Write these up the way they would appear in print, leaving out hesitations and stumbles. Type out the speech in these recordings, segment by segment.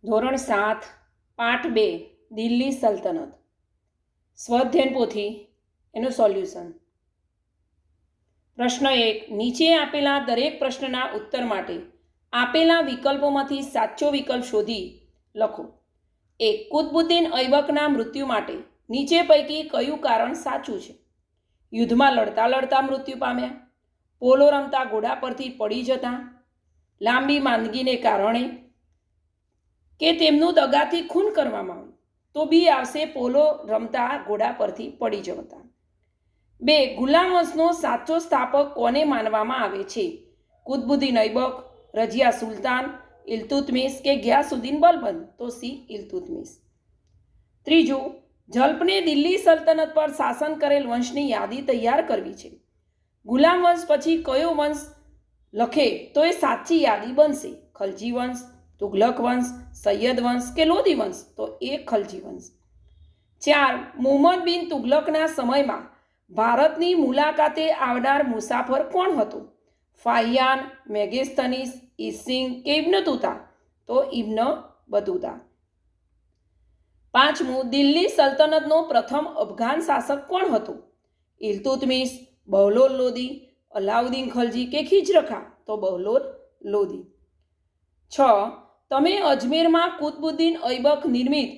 ધોરણ 7 પાઠ 2 દિલ્હી સલ્તનત સ્વઅધ્યયન પોથી એનું સોલ્યુશન। પ્રશ્ન 1 નીચે આપેલા દરેક પ્રશ્નના ઉત્તર માટે આપેલા વિકલ્પોમાંથી સાચો વિકલ્પ શોધી લખો। 1 કુતબુદ્દીન ઐબકના મૃત્યુ માટે નીચે પૈકી કયું કારણ સાચું છે? યુદ્ધમાં લડતા લડતા મૃત્યુ પામ્યા, પોલો રમતા ઘોડા પરથી પડી જતા, લાંબી માંદગીને કારણે, કે તેમનું દગાથી ખૂન કરવામાં આવ્યું? તો બી આવશે, પોલો રમતા ઘોડા પરથી પડી જતા। 2 ગુલામ વંશનો સાચો સ્થાપક કોને માનવામાં આવે છે? કુતબુદ્દીન ઐબક, રઝિયા સુલતાન, ઇલ્તુત્મિશ કે ગિયાસુદ્દીન બલબન? તો સી ઇલ્તુત્મિશ। 3 જલ્પને દિલ્હી સલ્તનત પર શાસન કરેલ વંશની યાદી તૈયાર કરવી છે। ગુલામ વંશ પછી કયો વંશ લખે તો એ સાચી યાદી બનશે? ખલજી વંશ, તુગલક વંશ, સૈયદ વંશ કે લોધી વંશ? તો એ ખલજી વંશ। 4 મુહમ્મદ બિન તુગલકના સમયમાં ભારતની મુલાકાતે આવનાર મુસાફર કોણ હતો? ફાહિયાન, મેગેસ્તનીસ, ઈસિંગ કે ઇબ્ન તુતા? તો ઇબ્ન બતુતા। 5 દિલ્હી સલ્તનતનો પ્રથમ અફઘાન શાસક કોણ હતો? ઇલ્તુત્મિશ, બહલોલ લોદી, અલાઉદ્દીન ખલજી કે ખિજ્ર ખાં? તો બહલોલ લોદી। 6 તમે અજમેરમાં કુતબુદ્દીન ઐબક નિર્મિત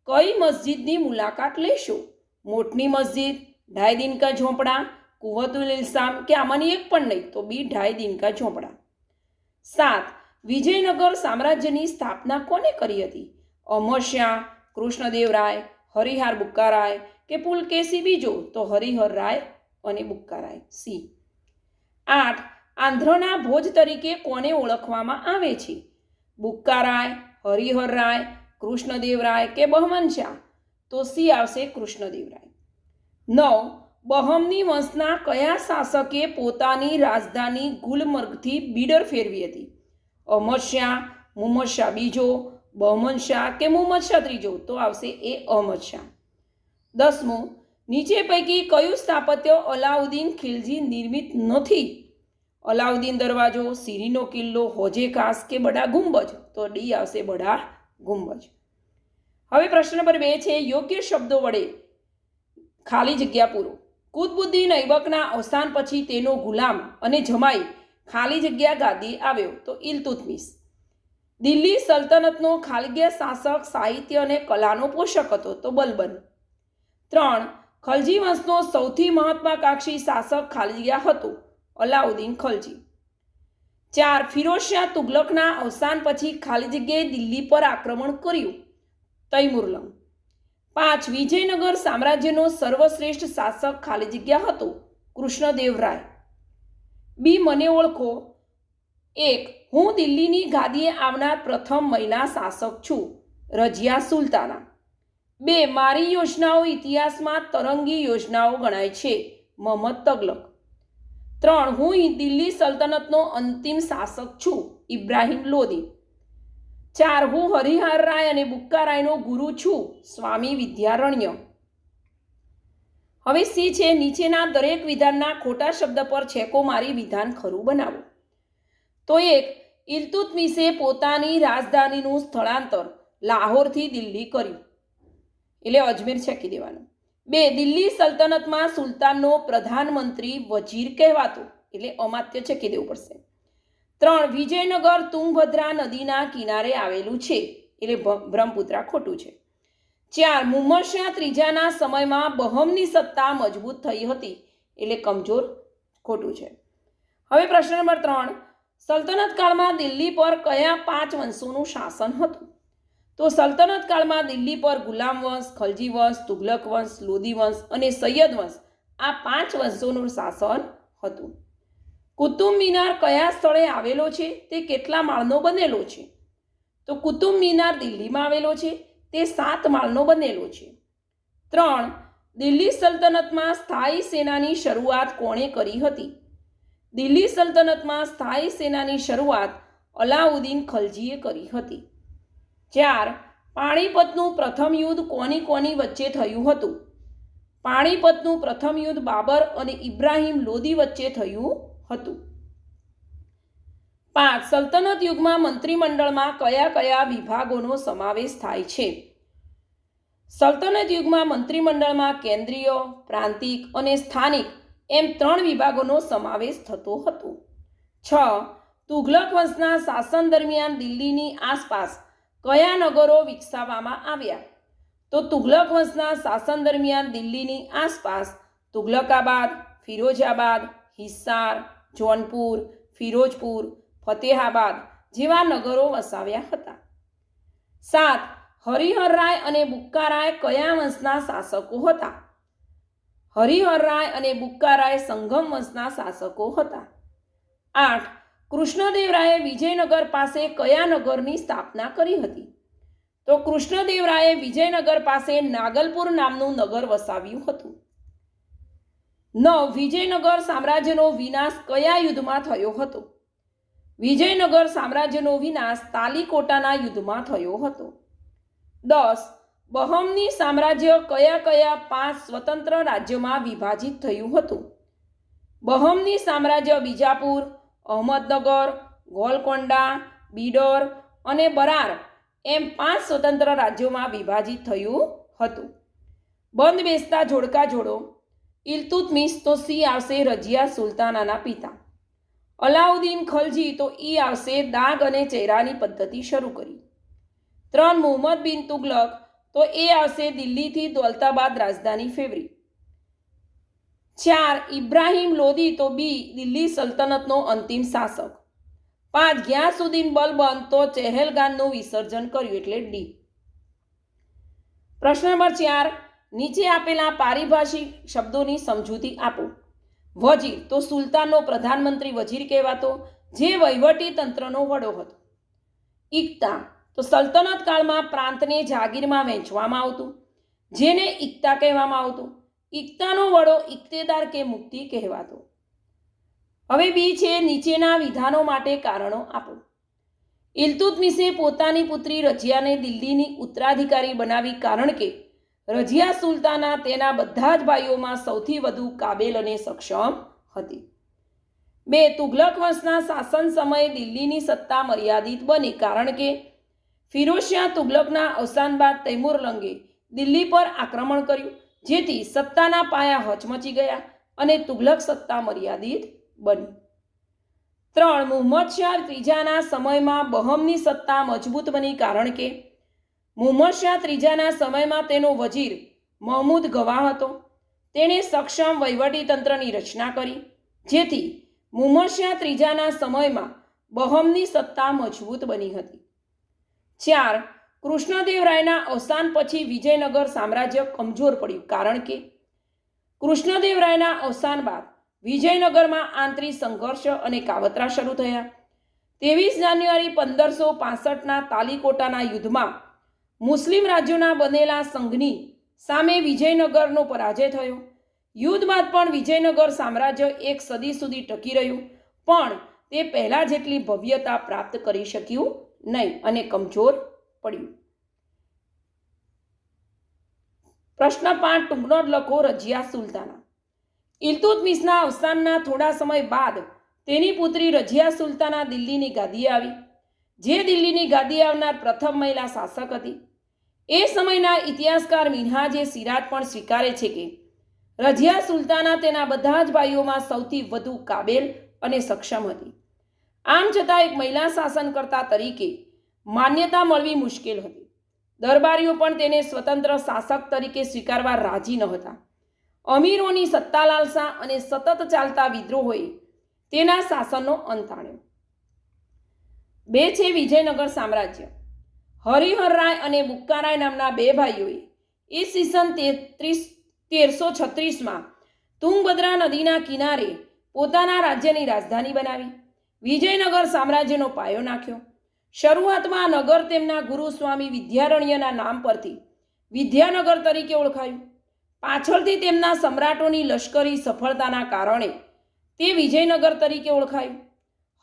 કઈ મસ્જિદની મુલાકાત લેશો? મોટની મસ્જિદ, ઢાઈ દિન કા ઝોંપડા, કુવતુલ ઇલ્સામ કે આમાંની એક પણ નહીં? તો બી ઢાઈ દિન કા ઝોંપડા। 7 વિજયનગર સામ્રાજ્યની સ્થાપના કોને કરી હતી? અહમદ શાહ, કૃષ્ણદેવરાય, હરિહાર બુક્કારાય કે પુલકેશી બીજો? તો હરિહર રાય અને બુક્કારાય, સી। 8 આંધ્રના ભોજ તરીકે કોને ઓળખવામાં આવે છે? બુક્કારાય, હરિહર રાય, કૃષ્ણદેવરાય કે બહમન શાહ? તો સી આવશે, કૃષ્ણદેવરાય। 9 બહમની વંશના કયા શાસકે પોતાની રાજધાની ગુલમર્ગથી બીડર ફેરવી હતી? અહમદ શાહ, મુહમ્મદ શાહ બીજો, બહમન શાહ કે મુહમ્મદ શાહ ત્રીજો? તો આવશે એ અહમદ શાહ। 10 નીચે પૈકી કયું સ્થાપત્ય અલાઉદ્દીન ખિલજી નિર્મિત નથી? અલાઉદ્દીન દરવાજો, સીરીનો કિલ્લો, હોજે ખાસ કે બડા ગુંબજ? તો ડી આવશે, બડા ગુંબજ। હવે પ્રશ્ન નંબર 2 છે યોગ્ય શબ્દો વડે ખાલી જગ્યા પૂરો। કુતબુદ્દીન ઐબકના અવસાન પછી તેનો ગુલામ અને જમાઈ ખાલી જગ્યા ગાદી આવ્યો? તો ઇલ્તુત્મિશ। દિલ્હી સલ્તનતનો ખાલીગ્યા શાસક સાહિત્ય અને કલાનો પોષક હતો? તો બલબન। 3 ખલજી વંશનો સૌથી મહત્વાકાંક્ષી શાસક ખાલીગ્યા હતો? અલાઉદ્દીન ખલજી। 4 ફિરોઝશાહ તુગલકના અવસાન પછી ખાલી જગ્યાએ દિલ્હી પર આક્રમણ કર્યું? તૈમુરલંગ। 5 વિજયનગર સામ્રાજ્યનો સર્વશ્રેષ્ઠ શાસક ખાલી જગ્યા હતો? કૃષ્ણદેવરાય। બી મને ઓળખો। 1 હું દિલ્હીની ગાદીએ આવનાર પ્રથમ મહિલા શાસક છું? રઝિયા સુલતાના। 2 મારી યોજનાઓ ઇતિહાસમાં તરંગી યોજનાઓ ગણાય છે? મહમ્મદ તગલક। 3 હું દિલ્હી સલ્તનતનો અંતિમ શાસક છું? ઇબ્રાહિમ લોદી। 4 હું હરિહાર રાય અને બુક્કારાયનો ગુરુ છું? સ્વામી વિદ્યારણ્ય। હવે સી છે નીચેના દરેક વિધાનના ખોટા શબ્દ પર છેકો મારી વિધાન ખરું બનાવો। તો 1 ઇલ્તુત્મિશે પોતાની રાજધાનીનું સ્થળાંતર લાહોરથી દિલ્હી કર્યું, એટલે અજમેર છેકી દેવાનું। 2 દિલ્હી સલ્તનતમાં સુલતાનનો પ્રધાનમંત્રી વજીર કહેવાતો, એટલે અમાત્ય છેકી દેવું પડશે। 3 વિજયનગર તુંગભદ્રા નદીના કિનારે આવેલું છે, એટલે બ્રહ્મપુત્રા ખોટું છે। 4 મુહમ્મદ શાહ ત્રીજાના સમયમાં બહમની સત્તા મજબૂત થઈ હતી, એટલે કમજોર ખોટું છે। હવે પ્રશ્ન નંબર 3 સલ્તનત કાળમાં દિલ્હી પર કયા 5 વંશોનું શાસન હતું? તો સલ્તનત કાળમાં દિલ્હી પર ગુલામ વંશ, ખલજી વંશ, તુગલક વંશ, લોદી વંશ અને સૈયદ વંશ, આ 5 વંશોનું શાસન હતું। કુતુબ મિનાર કયા સ્થળે આવેલો છે? તે કેટલા માળનો બનેલો છે? તો કુતુબ મિનાર દિલ્હીમાં આવેલો છે, તે 7 માળનો બનેલો છે। 3 દિલ્હી સલ્તનતમાં સ્થાયી સેનાની શરૂઆત કોણે કરી હતી? દિલ્હી સલ્તનતમાં સ્થાયી સેનાની શરૂઆત અલાઉદ્દીન ખલજીએ કરી હતી। 4 પાણીપતનું પ્રથમ યુદ્ધ કોની વચ્ચે થયું હતું? પાણીપતનું પ્રથમ યુદ્ધ બાબર અને ઇબ્રાહિમ લોદી વચ્ચે થયું હતું। 5. સલ્તનત યુગમાં મંત્રીમંડળમાં કયા કયા વિભાગોનો સમાવેશ થાય છે? સલ્તનત યુગમાં મંત્રીમંડળમાં કેન્દ્રીય, પ્રાંતિક અને સ્થાનિક એમ 3 વિભાગોનો સમાવેશ થતો હતો. 6. તુઘલક વંશના શાસન દરમિયાન દિલ્હીની આસપાસ કયા નગરો વિકસાવવામાં આવ્યા? તો તુઘલક વંશના શાસન દરમિયાન દિલ્હીની આસપાસ તુઘલકાબાદ, ફિરોજાબાદ, હિસાર, જૌનપુર, ફિરોજપુર, ફતેહાબાદ જેવા નગરો વસાવ્યા હતા. 7. હરિહરરાય અને બુક્કારાય કયા વંશના શાસકો હતા? હરિહરરાય અને બુક્કારાય સંગમ વંશના શાસકો હતા. 8. કૃષ્ણદેવરાયે વિજયનગર પાસે કયા નગરની સ્થાપના કરી હતી? તો કૃષ્ણદેવરાયે વિજયનગર પાસે નાગલપુર નામનું નગર વસાવ્યું હતું. 9. વિજયનગર સામ્રાજ્યનો વિનાશ કયા યુદ્ધમાં થયો હતો? વિજયનગર સામ્રાજ્યનો વિનાશ તાલીકોટાના યુદ્ધમાં થયો હતો. 10. બહમની સામ્રાજ્ય કયા કયા 5 સ્વતંત્ર રાજ્યોમાં વિભાજિત થયું હતું? બહમની સામ્રાજ્ય બીજાપુર, અહમદનગર, ગોલકોંડા, બીડર અને બરાર એમ 5 સ્વતંત્ર રાજ્યોમાં વિભાજિત થયું હતું. બંધ બેસતા જોડકા જોડો. ઇલ્તુત્મિશ તો સી આવશે રજિયા સુલતાનાના પિતા. અલાઉદ્દીન ખલજી તો ઈ આવશે દાગ અને ચહેરાની પદ્ધતિ શરૂ કરી. 3. મુહમ્મદ બિન તુગલક તો એ આવશે દિલ્હીથી દૌલતાબાદ રાજધાની ફેરવી. 4. ઇબ્રાહિમ લોદી તો બી દિલ્હી સલ્તનતનો અંતિમ શાસક. 5. ગિયાસુદ્દીન બલબન તો ચહેલગાનનું વિસર્જન કર્યું એટલે ડી. પ્રશ્ન નંબર 4. નીચે આપેલા પારિભાષિક શબ્દોની સમજૂતી આપો. વજીર તો સુલતાનનો પ્રધાનમંત્રી વજીર કહેવાતો, જે વહીવટી તંત્રનો વડો હતો. ઇક્તા તો સલ્તનત કાળમાં પ્રાંતને જાગીરમાં વહેંચવામાં આવતું, જેને ઇક્તા કહેવામાં આવતું. ઇક્તાનો વડો ઇક્તેદાર કે મુક્તિ કહેવાતો. હવે બી છે નીચેના વિધાનો માટે કારણો આપો. ઇલ્તુત્મિશે પોતાની પુત્રી રજિયાને દિલ્હીની ઉત્તરાધિકારી બનાવી કારણ કે રજિયા સુલતાના તેના બધા જ ભાઈઓમાં સૌથી વધુ કાબેલ અને સક્ષમ હતી. 2. તુઘલક વંશના શાસન સમયે દિલ્હીની સત્તા મર્યાદિત બની કારણ કે ફિરોઝશાહ તુઘલકના અવસાન બાદ તૈમુરલંગે દિલ્હી પર આક્રમણ કર્યું, જેથી સત્તાના પાયા હચમચી ગયા અને તુઘલક સત્તા મર્યાદિત બની. 3. મુહમ્મદ શાહ ત્રીજાના સમયમાં બહમની સત્તા મજબૂત બની કારણ કે મુહમ્મદ શાહ ત્રીજાના સમયમાં તેનો વજીર મહમૂદ ગવા હતો. તેણે સક્ષમ વહીવટીતંત્રની રચના કરી, જેથી મુહમ્મદ શાહ ત્રીજાના સમયમાં બહમની સત્તા મજબૂત બની હતી. 4. કૃષ્ણદેવરાયના અવસાન પછી વિજયનગર સામ્રાજ્ય કમજોર પડ્યું કારણ કે કૃષ્ણદેવરાયના અવસાન બાદ વિજયનગરમાં આંતરિક સંઘર્ષ અને કાવતરા શરૂ થયા. 23 જાન્યુઆરી 1565ના તાલીકોટાના યુદ્ધમાં મુસ્લિમ રાજ્યોના બનેલા સંઘની સામે વિજયનગરનો પરાજય થયો. યુદ્ધ બાદ પણ વિજયનગર સામ્રાજ્ય 1 સદી સુધી ટકી રહ્યું, પણ તે પહેલા જેટલી ભવ્યતા પ્રાપ્ત કરી શક્યું નહીં અને કમજોર પડ્યું. પ્રશ્ન 5 ટૂંકનોટ લખો. રજિયા સુલતાના. ઇલ્તુત્મિશના અવસાનના થોડા સમય બાદ તેની પુત્રી રજિયા સુલતાના દિલ્હીની ગાદીએ આવી, જે દિલ્હીની ગાદીએ આવનાર પ્રથમ મહિલા શાસક હતી. એ સમયના ઇતિહાસકાર મિન્હાજે સિરાજ પણ સ્વીકારે છે કે રજિયા સુલતાના તેના બધા જ ભાઈઓમાં સૌથી વધુ કાબેલ અને સક્ષમ હતી. આમ છતાં એક મહિલા શાસનકર્તા તરીકે માન્યતા મળવી મુશ્કેલ હતી. દરબારીઓ પણ તેને સ્વતંત્ર શાસક તરીકે સ્વીકારવા રાજી ન હતા. અમીરોની સત્તા લાલસા અને સતત ચાલતા વિદ્રોહોએ તેના શાસનનો અંત આણ્યો. 2 છે વિજયનગર સામ્રાજ્ય. હરિહરરાય અને બુક્કારાય નામના 2 ભાઈઓએ ઈસવીસન 1336માં તુંગભદ્રા નદીના કિનારે પોતાના રાજ્યની રાજધાની બનાવી વિજયનગર સામ્રાજ્યનો પાયો નાખ્યો. શરૂઆતમાં આ નગર તેમના ગુરુ સ્વામી વિદ્યારણ્યના નામ પરથી વિદ્યાનગર તરીકે ઓળખાયું. પાછળથી તેમના સમ્રાટોની લશ્કરી સફળતાના કારણે તે વિજયનગર તરીકે ઓળખાયું.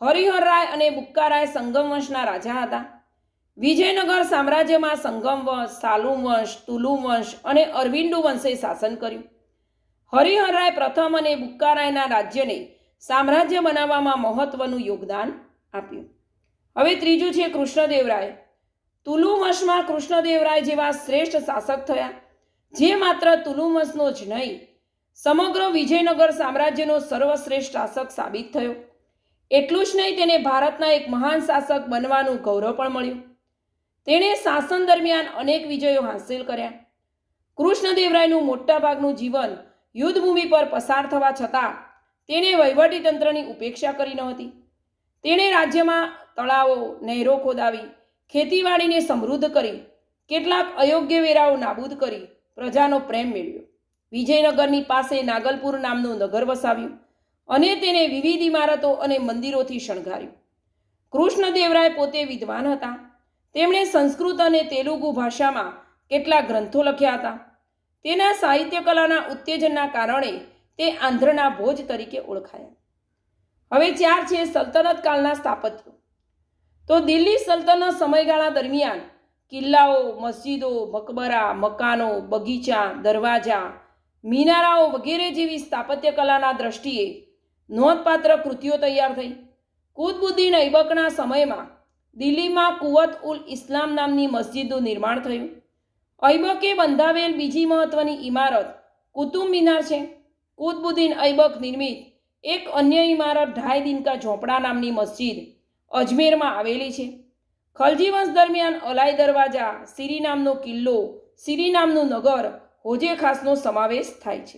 હરિહરરાય અને બુક્કારાય સંગમ વંશના રાજા હતા. વિજયનગર સામ્રાજ્યમાં સંગમ વંશ, સાલુમ વંશ, તુલુમ વંશ અને અરવિંદુ વંશે શાસન કર્યું. હરિહરરાય પ્રથમ અને બુક્કારાયના રાજ્યને સામ્રાજ્ય બનાવવામાં મહત્વનું યોગદાન આપ્યું. હવે ત્રીજું છે કૃષ્ણદેવરાય. તુલુમસમાં કૃષ્ણદેવરાય જેવા શ્રેષ્ઠ શાસક થયા, જે માત્ર તુલુમસનો જ નહીં, સમગ્ર વિજયનગર સામ્રાજ્યનો સર્વશ્રેષ્ઠ શાસક સાબિત થયો. એટલું જ નહીં, તેને ભારતના એક મહાન શાસક બનવાનું ગૌરવ પણ મળ્યું. તેણે શાસન દરમિયાન અનેક વિજયો હાંસિલ કર્યા. કૃષ્ણદેવરાયનું મોટાભાગનું જીવન યુદ્ધભૂમિ પર પસાર થવા છતાં તેણે વહીવટીતંત્રની ઉપેક્ષા કરી નહોતી. તેણે રાજ્યમાં તળાવો, નહેરો ખોદાવી, ખેતીવાડીને સમૃદ્ધ કરી, કેટલાક અયોગ્ય વેરાઓ નાબૂદ કરી પ્રજાનો પ્રેમ મેળવ્યો. વિજયનગરની પાસે નાગલપુર નામનું નગર વસાવ્યું અને તેને વિવિધ ઇમારતો અને મંદિરોથી શણગાર્યું. કૃષ્ણદેવરાય પોતે વિદ્વાન હતા. તેમણે સંસ્કૃત અને તેલુગુ ભાષામાં કેટલાક ગ્રંથો લખ્યા હતા. તેના સાહિત્ય કલાના ઉત્તેજનના કારણે તે આંધ્રના ભોજ તરીકે ઓળખાયા. હવે 4 છે સલ્તનત કાળના સ્થાપત્યો. તો દિલ્હી સલ્તનત સમયગાળા દરમિયાન કિલ્લાઓ, મસ્જિદો, મકબરા, મકાનો, બગીચા, દરવાજા, મિનારાઓ વગેરે જેવી સ્થાપત્ય કલાના દ્રષ્ટિએ નોંધપાત્ર કૃતિઓ તૈયાર થઈ. કુતબુદ્દીન ઐબકના સમયમાં દિલ્હીમાં કુવત ઉલ ઇસ્લામ નામની મસ્જિદનું નિર્માણ થયું. ઐબકે બંધાવેલ બીજી મહત્વની ઇમારત કુતુબ મિનાર છે. કુતબુદ્દીન ઐબક નિર્મિત એક અન્ય ઇમારત ઢાઈ દિનકા ઝોપડા નામની મસ્જિદ અજમેરમાં આવેલી છે. ખલજી વંશ દરમિયાન અલાઈ દરવાજા, સિરી નામનો કિલ્લો, સિરી નામનું નગર, હોજે ખાસનો સમાવેશ થાય છે.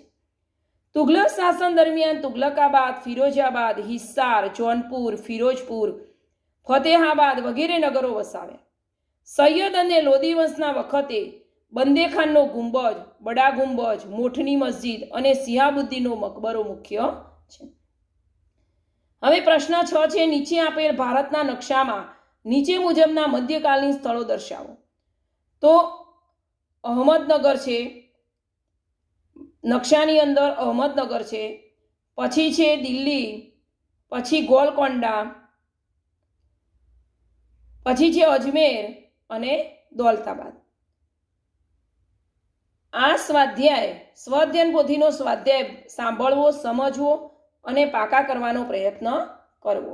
તુઘલક શાસન દરમિયાન તુઘલકાબાદ, ફિરોજાબાદ, હિસ્સાર, જૌનપુર, ફિરોજપુર, ફતેહાબાદ વગેરે નગરો વસાવ્યા. સૈયદ અને લોદી વંશના વખતે બંદેખાનનો ગુંબજ, બડા ગુંબજ, મોઠની મસ્જિદ અને સિહાબુદ્દીનનો મકબરો મુખ્ય છે. હવે પ્રશ્ન 6 છે નીચે આપેલ ભારતના નકશામાં નીચે મુજબના મધ્યકાલીન સ્થળો દર્શાવો. તો અહમદનગર છે, નકશાની અંદર અહમદનગર છે, પછી છે દિલ્હી, પછી ગોલકોંડા, પછી છે અજમેર અને દૌલતાબાદ. આ સ્વાધ્યાયન પોથીનો સ્વાધ્યાય સાંભળવો, સમજવો અને પાકા કરવાનો પ્રયત્ન કરવો.